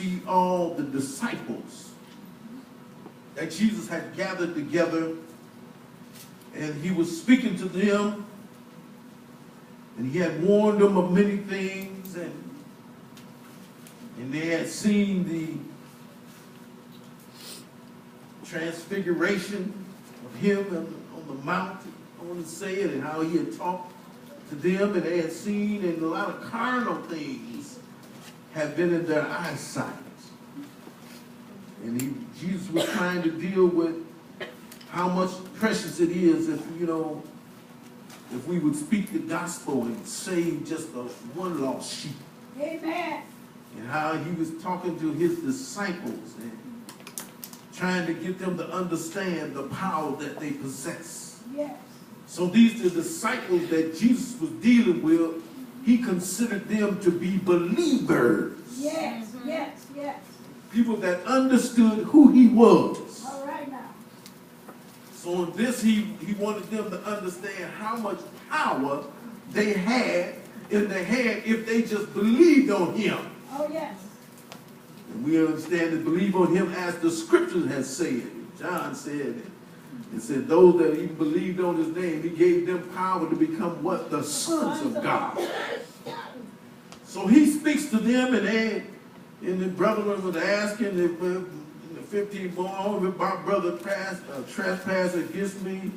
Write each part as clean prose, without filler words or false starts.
see all the disciples that Jesus had gathered together, and he was speaking to them, and he had warned them of many things, and they had seen the transfiguration of him on the mountain, I want to say it, and how he had talked to them, and they had seen, and a lot of carnal things have been in their eyesight. And Jesus was trying to deal with how much precious it is if, if we would speak the gospel and save just one lost sheep. Amen. And how he was talking to his disciples and trying to get them to understand the power that they possess. Yes. So these are the disciples that Jesus was dealing with. He considered them to be believers. Yes, yes, yes. People that understood who he was. All right now. So in this, he wanted them to understand how much power they had in their hand if they just believed on him. Oh, yes. And we understand to believe on him as the scriptures has said. John said it. It said those that even believed on his name, he gave them power to become what? The sons of God. So he speaks to them, and the brethren was asking if in the 15th born, if my brother trespass against me,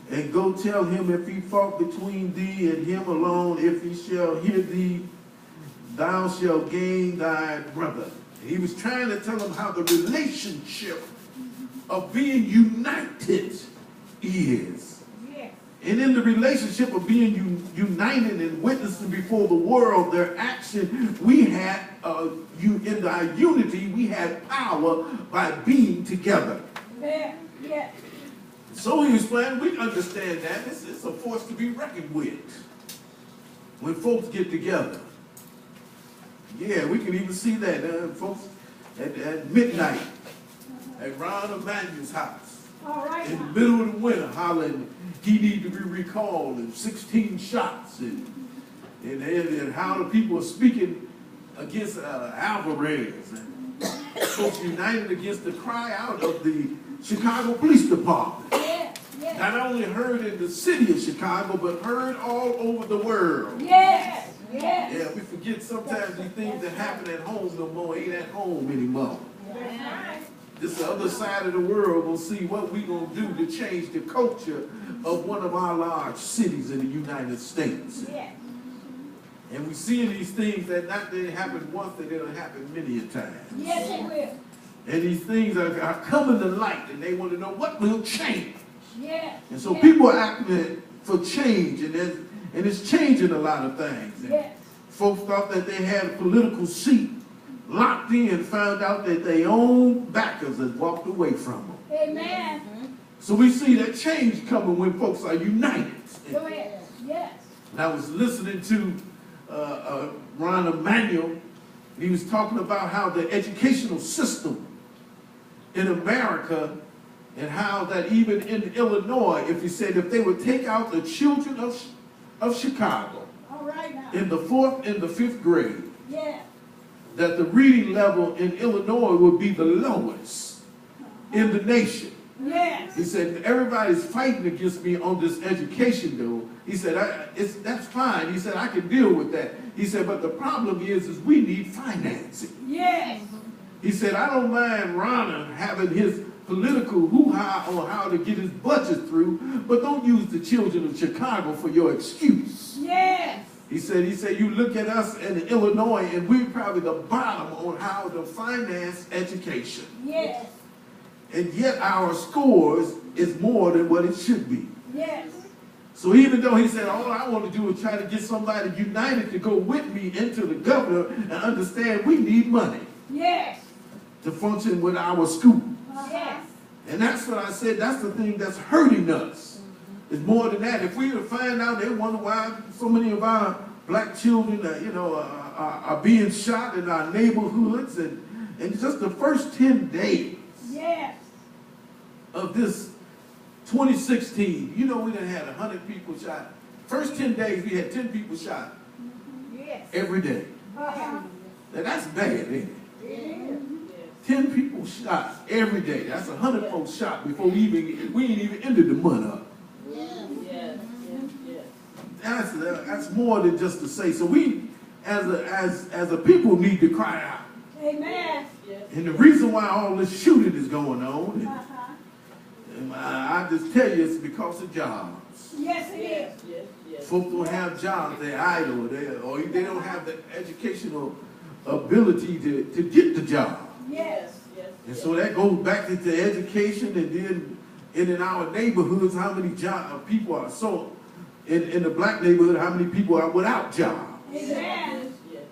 and go tell him if he fought between thee and him alone, if he shall hear thee, thou shalt gain thy brother. And he was trying to tell them how the relationship of being united is. Yes. And in the relationship of being united and witnessing before the world their action, we had, in our unity, we had power by being together. Yes. Yes. So he explained, we understand that. It's a force to be reckoned with when folks get together. Yeah, we can even see that, folks, at midnight at Ron Emmanuel's house. All right In now. the middle of the winter, hollering, he need to be recalled, and 16 shots, and how the people are speaking against Alvarez, and folks united against the cry out of the Chicago Police Department. Yes. Yes. Not only heard in the city of Chicago, but heard all over the world. Yes. Yes. Yeah, we forget sometimes these things that happen at home no more ain't at home anymore. That's right. This other side of the world will see what we gonna do to change the culture of one of our large cities in the United States. Yes. And we seeing these things that not they happen once, that it'll happen many a time. Yes, it will. And these things are coming to light, and they want to know what will change. Yes. And so yes. people are acting for change, and it's changing a lot of things. And Yes. folks thought that they had a political seat locked in, found out that their own backers had walked away from them. Amen. So we see that change coming when folks are united. Go ahead. Yes. And I was listening to Ron Emanuel, and he was talking about how the educational system in America, and how that even in Illinois, if he said if they would take out the children of Chicago All right now. in the 4th and the 5th grade, Yes. that the reading level in Illinois would be the lowest in the nation. Yes. He said, everybody's fighting against me on this education though. He said, that's fine. He said, I can deal with that. He said, but the problem is we need financing. Yes. He said, I don't mind Ron having his political hoo-ha on how to get his budget through, but don't use the children of Chicago for your excuse. Yes. He said, you look at us in Illinois, and we're probably the bottom on how to finance education. Yes. And yet our scores is more than what it should be. Yes. So even though he said, all I want to do is try to get somebody united to go with me into the governor and understand we need money Yes. to function with our school. Yes. And that's what I said, that's the thing that's hurting us. It's more than that. If we were to find out, they wonder why so many of our black children are being shot in our neighborhoods. And just the first 10 days Yes. of this 2016, we done had 100 people shot. First 10 days, we had 10 people shot Yes. every day. Uh-huh. Now that's bad, ain't it? It is. shot every day. That's 100-fold shot before we ain't even ended the month up. Yes, yes, yes. That's more than just to say. So we, as a people, need to cry out. Amen. Yes. And the reason why all this shooting is going on, Uh-huh. and I just tell you, it's because of jobs. Yes, it Yes, is. yes, yes. Folks don't have jobs, they're idle, or they don't have the educational ability to get the job. Yes. Yes, And yes. so that goes back into education, and then in our neighborhoods, how many people are so, in the black neighborhood, how many people are without jobs. Amen. Yes, yes.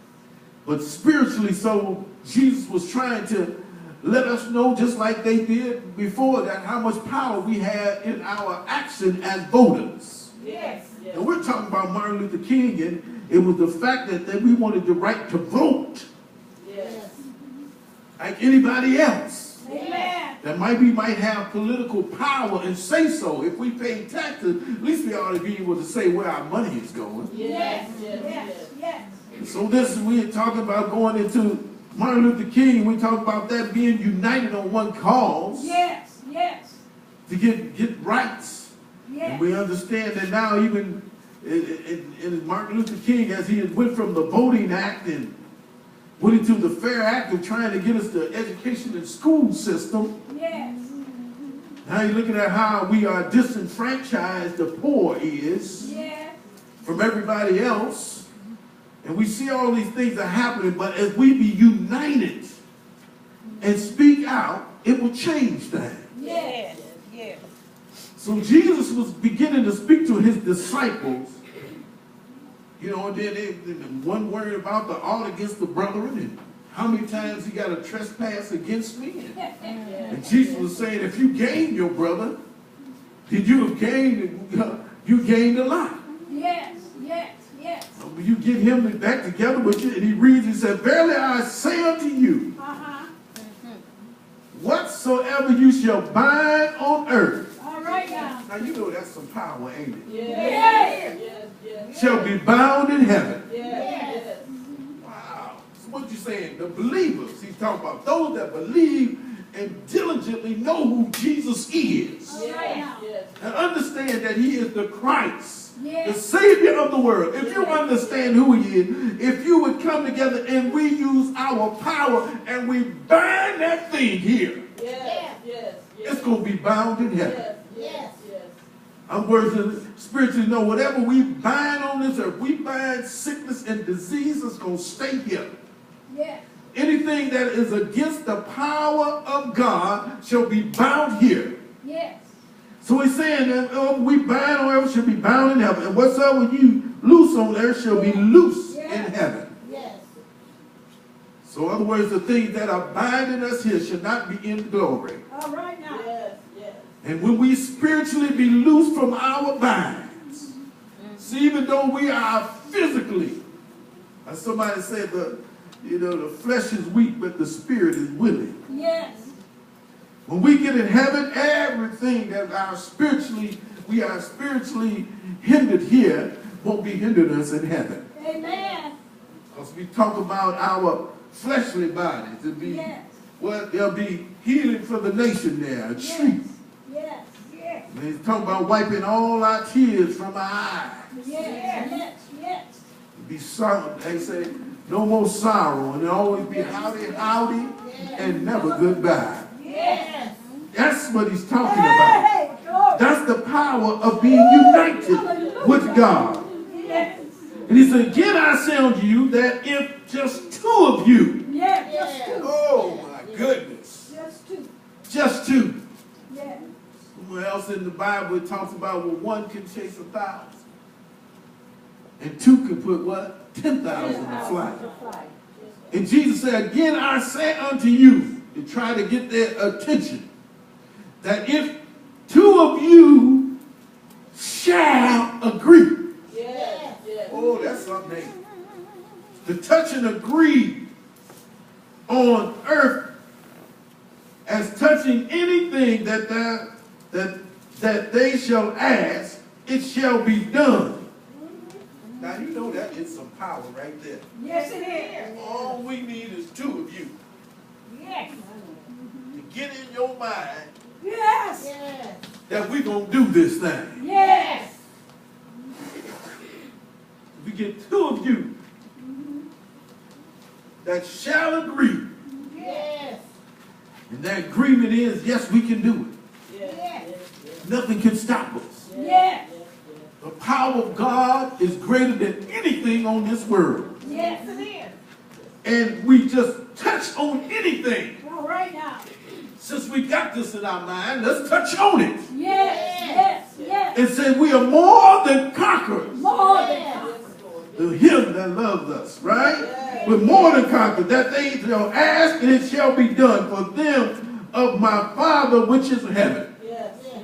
But spiritually, so Jesus was trying to let us know, just like they did before that, how much power we had in our action as voters. Yes. Yes. And we're talking about Martin Luther King, and it was the fact that we wanted the right to vote Yes. like anybody else. Amen. That might have political power and say so. If we pay taxes, at least we ought to be able to say where our money is going. Yes, Yes. yes, Yes. yes. So this, we're talking about going into Martin Luther King. We talk about that being united on one cause Yes. Yes. to get rights. And Yes. we understand that now, even in Martin Luther King, as he went from the Voting Act and went into the Fair Act of trying to get us the education and school system. Yes. Now you're looking at how we are disenfranchised, the poor is, Yes. from everybody else. And we see all these things are happening, but as we be united and speak out, it will change things. Yes. Yes. So Jesus was beginning to speak to his disciples. You know, and then one word about the ought against the brethren, and how many times he got a trespass against me. And Jesus was saying, if you gain your brother, did you have gained, you gained a lot. Yes. Yes. Yes. When you get him back together with you, and he reads, he said, verily I say unto you, Uh-huh. whatsoever you shall bind on earth. All right now. Now you know that's some power, ain't it? Yes, Yes. yes, yes. Shall be bound in heaven. Yes, yes. Wow. So what you saying? The believers, he's talking about those that believe and diligently know who Jesus is. All right now. Yes, And understand that he is the Christ, the Yes. Savior of the world. If you understand who he is, if you would come together and we use our power and we bind that thing here, yes, yes, yes. it's going to be bound in heaven. Yes, yes, yes. I'm words of spiritually know whatever we bind on this earth, we bind sickness and disease, is going to stay here. Yes. Anything that is against the power of God shall be bound here. Yes. So he's saying that we bind on earth shall be bound in heaven, and whatsoever you loose on earth shall be loose in heaven. Yes. So in other words, the things that are binding us here should not be in glory. All right now. Yes, yes. And when we spiritually be loose from our binds, see, even though we are physically, as somebody said, the flesh is weak, but the spirit is willing. Yes. When we get in heaven, everything that we are spiritually hindered here won't be hindered us in heaven. Amen. Because we talk about our fleshly bodies. It'll be, Yes. well, there'll be healing for the nation there, a Yes. treat. Yes. Yes. And he's talking about wiping all our tears from our eyes. Yes. Yes. Yes. Be sorrow. They say, no more sorrow, and always be howdy, howdy, and never goodbye. Yes. That's what he's talking about. Hey, glory. That's the power of being united with God. Yes. And he said, again I say unto you that if just two of you, Yes. Just two. oh my goodness, Just two. just two. Yes. Somewhere else in the Bible it talks about well, one can chase 1,000. And two can put what? 10,000 to flight. And Jesus said, again I say unto you, to try to get their attention, that if two of you shall agree. Yes, yes. Oh, that's something. To touch and agree on earth as touching anything that they shall ask, it shall be done. Now you know that is some power right there. Yes, it is. All we need is two of you Yes. to mind Yes. Yes. that we're going to do this thing. Yes. We get two of you that shall agree. Yes. And that agreement is, yes, we can do it. Yes. Yes. Yes. Nothing can stop us. Yes. The power of God is greater than anything on this world. Yes, it is. And we just touch on anything. All right now. Since we got this in our mind, let's touch on it. Yes. Yes. Yes. And say we are more than conquerors More than Yes. conquerors. through him that loves us, right? Yes. We're more than conquerors. That they shall ask and it shall be done for them of my Father which is in heaven.